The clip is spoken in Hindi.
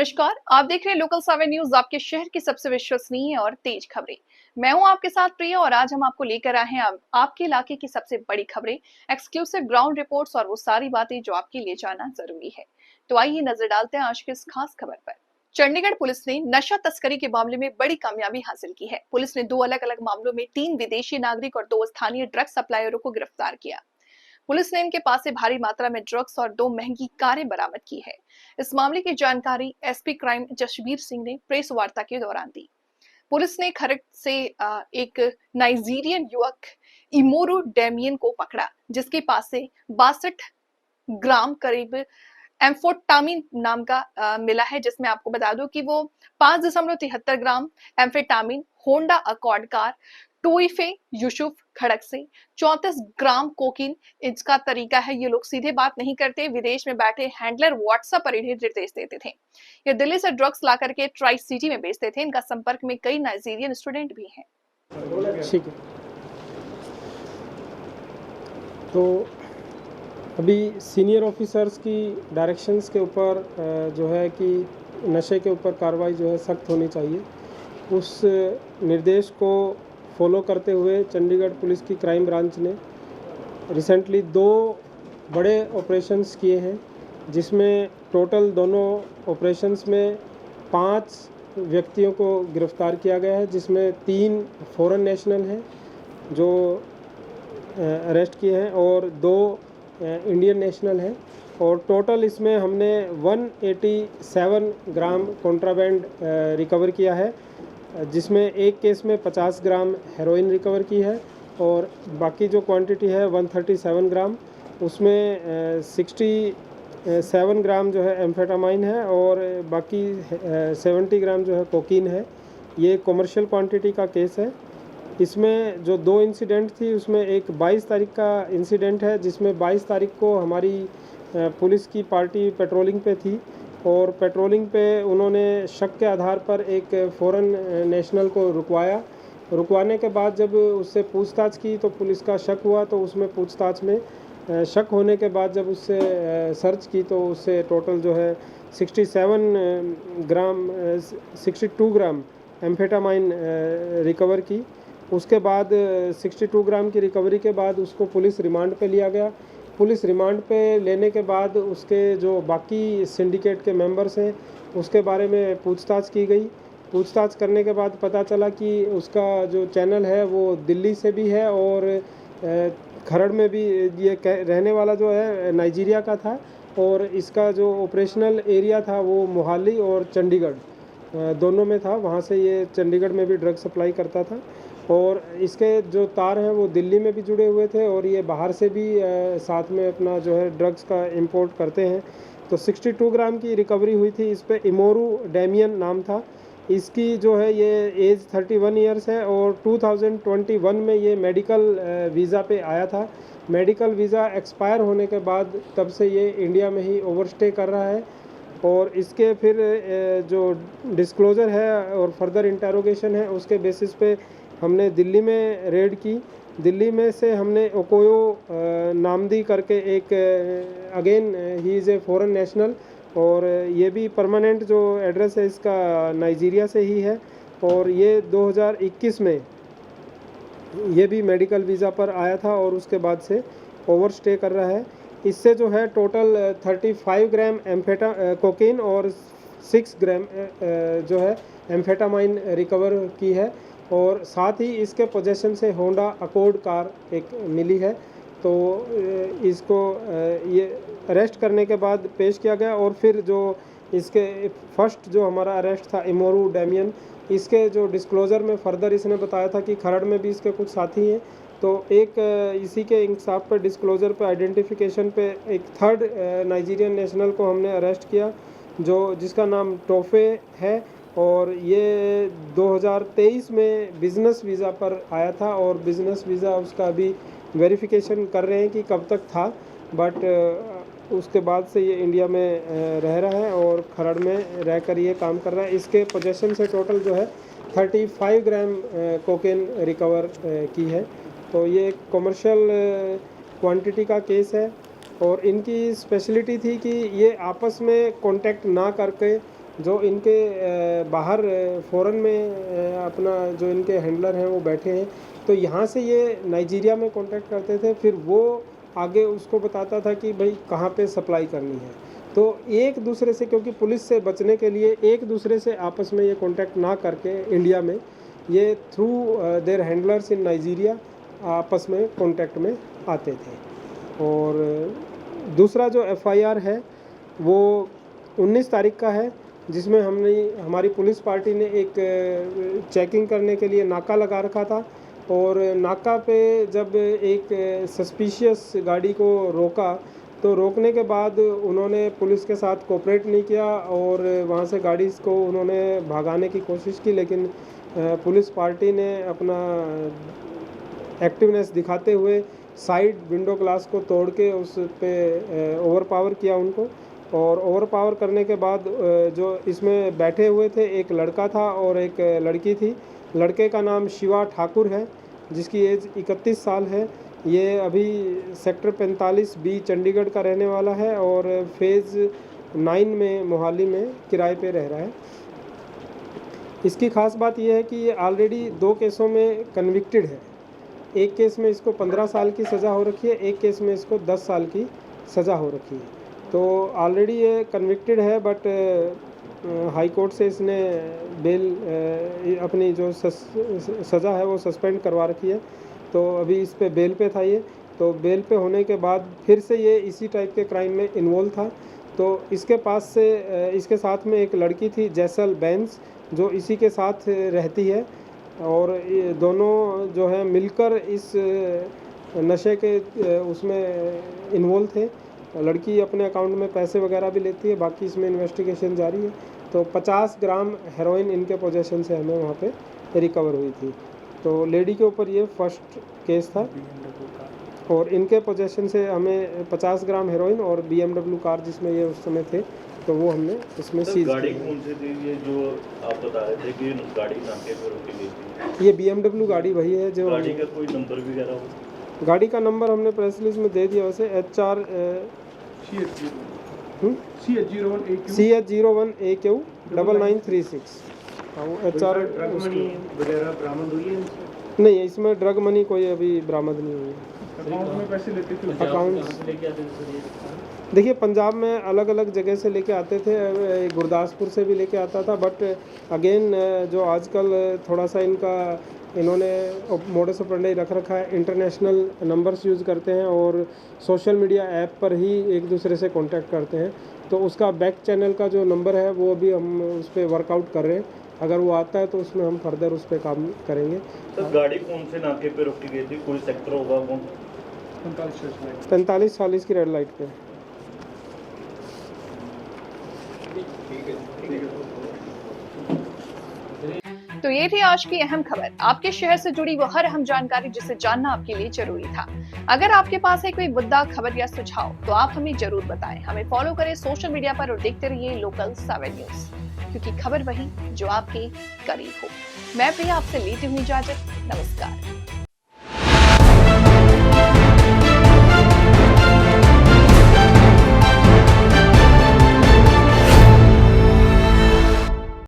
नमस्कार, आप देख रहे हैं लोकल 7 न्यूज, आपके शहर की सबसे विश्वसनीय और तेज खबरें। मैं हूं आपके साथ प्रिया और आज हम आपको लेकर आए हैं आपके इलाके की सबसे बड़ी खबरें, एक्सक्लूसिव ग्राउंड रिपोर्ट्स और वो सारी बातें जो आपके लिए जानना जरूरी है। तो आइए नजर डालते हैं आज की इस खास खबर पर। चंडीगढ़ पुलिस ने नशा तस्करी के मामले में बड़ी कामयाबी हासिल की है। पुलिस ने 2 अलग अलग मामलों में 3 विदेशी नागरिक और 2 स्थानीय ड्रग सप्लायरों को गिरफ्तार किया। पुलिस ने इनके पास से भारी मात्रा में ड्रग्स और 2 महंगी कारें बरामद की है। इस मामले की जानकारी एसपी क्राइम जशबीर सिंह ने प्रेस वार्ता के दौरान दी। पुलिस ने खरड़ से एक नाइजीरियन युवक इमोरू डेमियन को पकड़ा, जिसके पास से 62 ग्राम करीब एम्फोटामिन नाम का मिला है, जिसमें आपको बता दूं कि वो 5.73 gram amphetamine Honda Accord car टोइफे यूसुफ खड़क से 34 ग्राम कोकीन। इसका तरीका है, ये लोग सीधे बात नहीं करते, विदेश में बैठे हैंडलर व्हाट्सएप पर इन्हें निर्देश देते थे। ये दिल्ली से ड्रग्स ला करके ट्राई सिटी में बेचते थे। इनका संपर्क में कई नाइजीरियन स्टूडेंट भी हैं। ठीक है, तो अभी सीनियर ऑफिसर्स की डायरेक्शंस के ऊपर जो है कि नशे के ऊपर कार्रवाई जो है सख्त होनी चाहिए, उस निर्देश को फॉलो करते हुए चंडीगढ़ पुलिस की क्राइम ब्रांच ने रिसेंटली 2 बड़े ऑपरेशंस किए हैं, जिसमें टोटल दोनों ऑपरेशंस में 5 व्यक्तियों को गिरफ्तार किया गया है, जिसमें 3 फॉरेन नेशनल हैं जो अरेस्ट किए हैं और 2 इंडियन नेशनल हैं। और टोटल इसमें हमने 187 ग्राम कॉन्ट्राबैंड रिकवर किया है, जिसमें एक केस में 50 ग्राम हेरोइन रिकवर की है और बाकी जो क्वांटिटी है 137 ग्राम, उसमें 67 ग्राम जो है एम्फेटामाइन है और बाकी 70 ग्राम जो है कोकीन है। ये कमर्शियल क्वांटिटी का केस है। इसमें जो 2 इंसिडेंट थी, उसमें एक 22 तारीख का इंसिडेंट है, जिसमें 22 तारीख को हमारी पुलिस की पार्टी पेट्रोलिंग पे थी और पेट्रोलिंग पे उन्होंने शक के आधार पर एक फॉरेन नेशनल को रुकवाने के बाद जब उससे पूछताछ की तो पुलिस का शक हुआ, तो उसमें पूछताछ में शक होने के बाद जब उससे सर्च की तो उससे टोटल जो है 62 ग्राम एम्फेटामाइन रिकवर की। उसके बाद 62 ग्राम की रिकवरी के बाद उसको पुलिस रिमांड पे लिया गया। पुलिस रिमांड पे लेने के बाद उसके जो बाकी सिंडिकेट के मेंबर्स हैं उसके बारे में पूछताछ की गई। पूछताछ करने के बाद पता चला कि उसका जो चैनल है वो दिल्ली से भी है और खरड़ में भी ये रहने वाला जो है नाइजीरिया का था और इसका जो ऑपरेशनल एरिया था वो मोहाली और चंडीगढ़ दोनों में था। वहाँ से ये चंडीगढ़ में भी ड्रग सप्लाई करता था और इसके जो तार हैं वो दिल्ली में भी जुड़े हुए थे और ये बाहर से भी साथ में अपना जो है ड्रग्स का इंपोर्ट करते हैं। तो 62 ग्राम की रिकवरी हुई थी। इस पे इमोरू डेमियन नाम था। इसकी जो है ये एज 31 ईयर्स है और 2021 में ये मेडिकल वीज़ा पे आया था। मेडिकल वीज़ा एक्सपायर होने के बाद तब से ये इंडिया में ही ओवरस्टे कर रहा है और इसके फिर जो डिस्क्लोज़र है और फर्दर इंटेरोगेशन है उसके बेसिस पे हमने दिल्ली में रेड की। दिल्ली में से हमने ओकोयो नामदी करके एक again he is a foreign national और ये भी परमानेंट जो एड्रेस है इसका नाइजीरिया से ही है और ये 2021 में ये भी मेडिकल वीज़ा पर आया था और उसके बाद से ओवरस्टे कर रहा है। इससे जो है टोटल 35 ग्राम कोकीन और 6 ग्राम जो है एम्फेटामाइन रिकवर की है और साथ ही इसके पोजेशन से होंडा अकॉर्ड कार एक मिली है। तो इसको ये अरेस्ट करने के बाद पेश किया गया और फिर जो इसके फर्स्ट जो हमारा अरेस्ट था इमोरू डेमियन, इसके जो डिस्क्लोज़र में फर्दर इसने बताया था कि खरड़ में भी इसके कुछ साथी हैं। तो एक इसी के इंसाफ पर डिस्क्लोज़र पे आइडेंटिफिकेशन पे एक थर्ड नाइजीरियन नेशनल को हमने अरेस्ट किया जो जिसका नाम टोफे है और ये 2023 में बिज़नेस वीज़ा पर आया था और बिज़नेस वीज़ा उसका अभी वेरिफिकेशन कर रहे हैं कि कब तक था, बट उसके बाद से ये इंडिया में रह रहा है और खरड़ में रहकर ये काम कर रहा है। इसके पोजेशन से टोटल जो है 35 ग्राम कोकेन रिकवर की है। तो ये एक कमर्शियल क्वांटिटी का केस है और इनकी स्पेशलिटी थी कि ये आपस में कांटेक्ट ना करके जो इनके बाहर फ़ॉरेन में अपना जो इनके हैंडलर हैं वो बैठे हैं, तो यहाँ से ये नाइजीरिया में कॉन्टैक्ट करते थे, फिर वो आगे उसको बताता था कि भाई कहाँ पे सप्लाई करनी है। तो एक दूसरे से, क्योंकि पुलिस से बचने के लिए एक दूसरे से आपस में ये कॉन्टैक्ट ना करके इंडिया में ये through their handlers in Nigeria आपस में कॉन्टैक्ट में आते थे। और दूसरा जो एफआईआर है वो 19 तारीख का है, जिसमें हमारी पुलिस पार्टी ने एक चेकिंग करने के लिए नाका लगा रखा था, और नाका पे जब एक सस्पिशियस गाड़ी को रोका, तो रोकने के बाद उन्होंने पुलिस के साथ कोऑपरेट नहीं किया और वहाँ से गाड़ी को उन्होंने भगाने की कोशिश की, लेकिन पुलिस पार्टी ने अपना एक्टिवनेस दिखाते हुए साइड विंडो ग्लास को तोड़ के उस पे ओवर पावर किया उनको। और ओवर पावर करने के बाद जो इसमें बैठे हुए थे, एक लड़का था और एक लड़की थी। लड़के का नाम शिवा ठाकुर है, जिसकी एज 31 साल है। ये अभी सेक्टर 45 बी चंडीगढ़ का रहने वाला है और फेज़ 9 में मोहाली में किराए पे रह रहा है। इसकी ख़ास बात यह है कि ये ऑलरेडी 2 केसों में कन्विक्टेड है। एक केस में इसको 15 साल की सज़ा हो रखी है, एक केस में इसको 10 साल की सज़ा हो रखी है। तो ऑलरेडी ये कन्विक्टेड है, बट हाई कोर्ट से इसने बेल अपनी जो सज़ा है वो सस्पेंड करवा रखी है। तो अभी इस पे बेल पे था ये, तो बेल पे होने के बाद फिर से ये इसी टाइप के क्राइम में इन्वॉल्व था। तो इसके पास से इसके साथ में एक लड़की थी जैसल बेंस, जो इसी के साथ रहती है, और ये दोनों जो है मिलकर इस नशे के उसमें इन्वॉल्व थे। लड़की अपने अकाउंट में पैसे वगैरह भी लेती है, बाकी इसमें इन्वेस्टिगेशन जारी है। तो 50 ग्राम हेरोइन इनके पोजेशन से हमें वहाँ पे रिकवर हुई थी। तो लेडी के ऊपर ये फर्स्ट केस था, और इनके पोजेशन से हमें 50 ग्राम हेरोइन और BMW कार जिसमें ये उस समय थे, तो वो हमने इसमें सीज गाड़ी की। कौन सी थी ये जो आप बता रहे थे कि गाड़ी नाके पर रोकी गई थी? ये BMW गाड़ी वही है जो गाड़ी का कोई नंबर वगैरह हो? गाड़ी का नंबर हमने प्रेस रिलीज में दे दिया। वैसे HR CH01AQ 9936 HR वगैरह बरामद हुई है? नहीं, इसमें ड्रग मनी कोई अभी बरामद नहीं हुई है। अकाउंट में पैसे लेते थे? अकाउंट देखिए, पंजाब में अलग अलग जगह से लेके आते थे, गुरदासपुर से भी लेके आता था, बट अगेन जो आजकल थोड़ा सा इन्होंने मोडस ऑपरेंडी रख रखा है, इंटरनेशनल नंबर्स यूज़ करते हैं और सोशल मीडिया ऐप पर ही एक दूसरे से कांटेक्ट करते हैं। तो उसका बैक चैनल का जो नंबर है वो अभी हम उस पर वर्कआउट कर रहे हैं। अगर वो आता है तो उसमें हम फर्दर उस पर काम करेंगे। तो गाड़ी कौन से नाके पे रोकी गई थी? कोई सेक्टर होगा कौन? 45-40 की रेड लाइट पे। तो ये थी आज की अहम खबर, आपके शहर से जुड़ी वो हर अहम जानकारी जिसे जानना आपके लिए जरूरी था। अगर आपके पास है कोई मुद्दा, खबर या सुझाव, तो आप हमें जरूर बताएं। हमें फॉलो करें सोशल मीडिया पर और देखते रहिए लोकल 7 न्यूज, क्योंकि खबर वही जो आपके करीब हो। मैं प्रिया आपसे लेती हूँ इजाजत। नमस्कार।